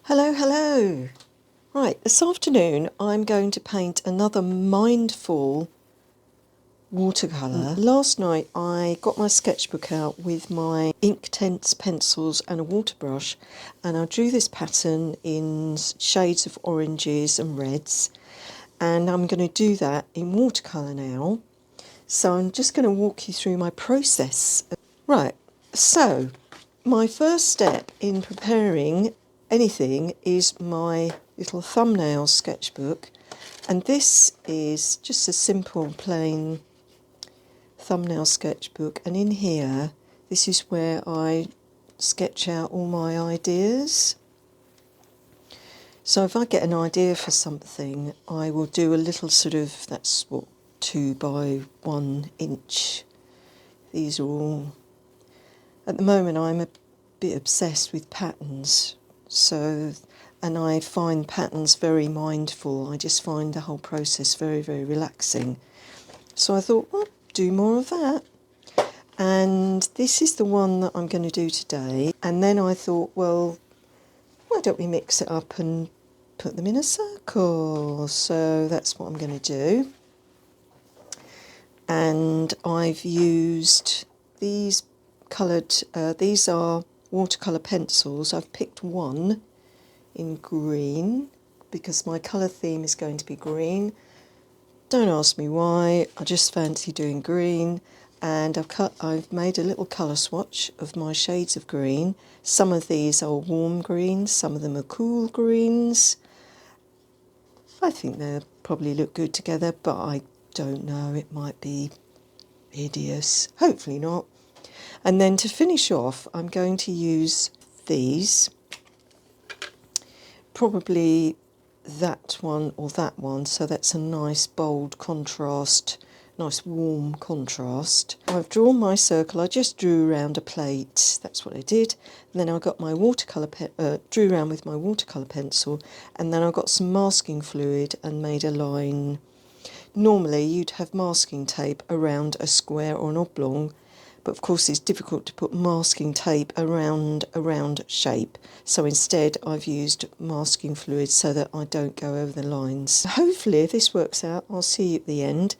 Hello, hello. Right, this afternoon I'm going to paint another mindful watercolour. Last night I got my sketchbook out with my Inktense pencils and a water brush, and I drew this pattern in shades of oranges and reds, and I'm going to do that in watercolour now. So I'm just going to walk you through my process. Right, so my first step in preparing anything is my little thumbnail sketchbook, and this is just a simple plain thumbnail sketchbook, and in here this is where I sketch out all my ideas. So if I get an idea for something, I will do a little sort of, that's what, 2 by 1 inch. These are all, at the moment I'm a bit obsessed with patterns, so, and I find patterns very mindful. I just find the whole process very, very relaxing. So I thought, well, do more of that. And this is the one that I'm going to do today. And then I thought, well, why don't we mix it up and put them in a circle? So that's what I'm going to do. And I've used these coloured, these are watercolour pencils. I've picked one in green because my colour theme is going to be green. Don't ask me why, I just fancy doing green, and I've made a little colour swatch of my shades of green. Some of these are warm greens, some of them are cool greens. I think they'll probably look good together, but I don't know, it might be hideous. Hopefully not. And then to finish off, I'm going to use these, probably that one or that one, so that's a nice bold contrast, nice warm contrast. I've drawn my circle. I just drew around a plate, that's what I did, and then I got my watercolour drew around with my watercolour pencil, and then I got some masking fluid and made a line. Normally you'd have masking tape around a square or an oblong, but of course it's difficult to put masking tape around a round shape, so instead I've used masking fluid so that I don't go over the lines. Hopefully if this works out, I'll see you at the end.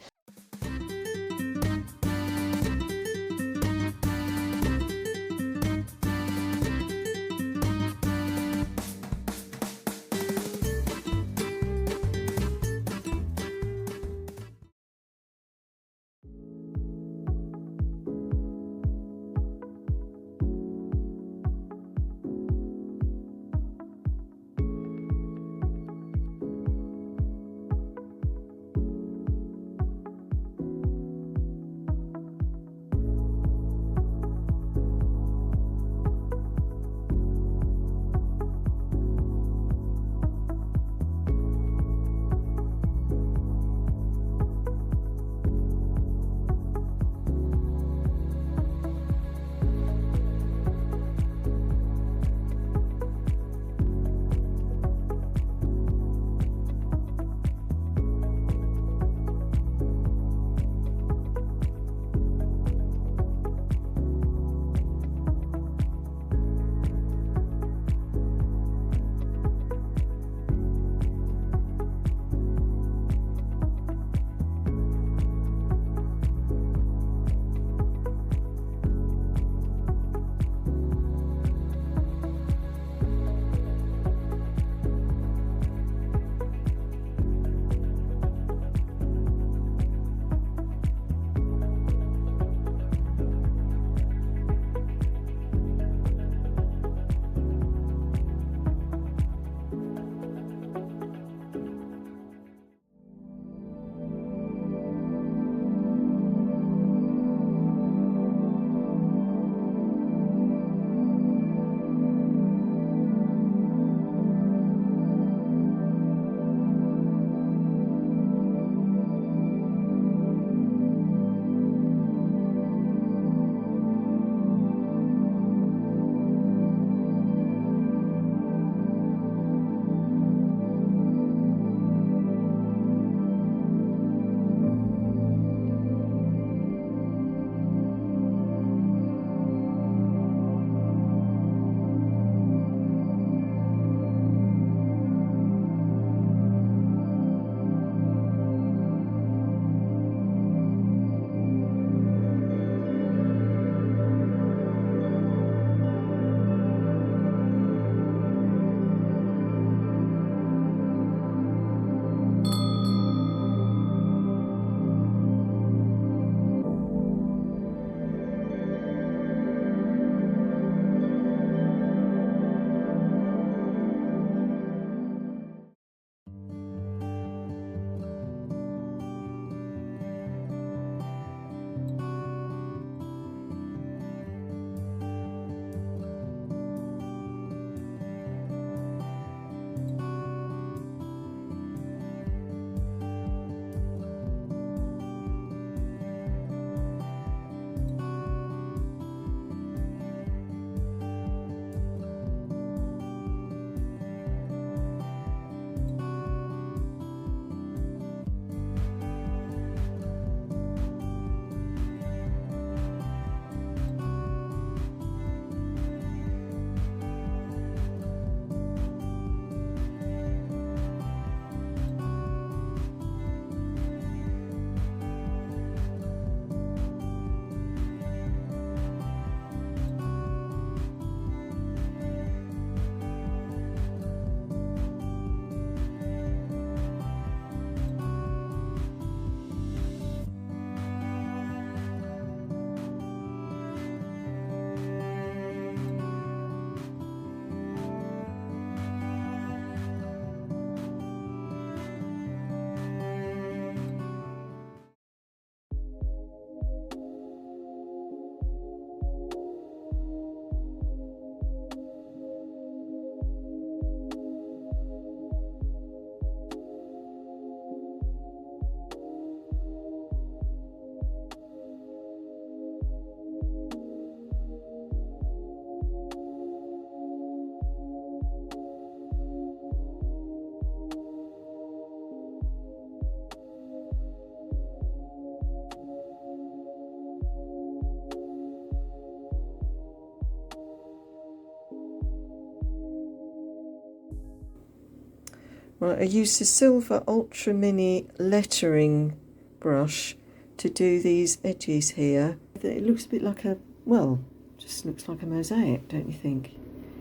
Right, I used the silver ultra mini lettering brush to do these edges here. It looks a bit like a, well, just looks like a mosaic, don't you think?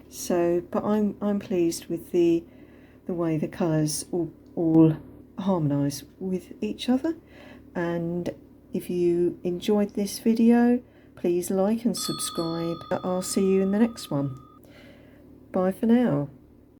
So, but I'm pleased with the way the colours all harmonise with each other. And if you enjoyed this video, please like and subscribe. I'll see you in the next one. Bye for now.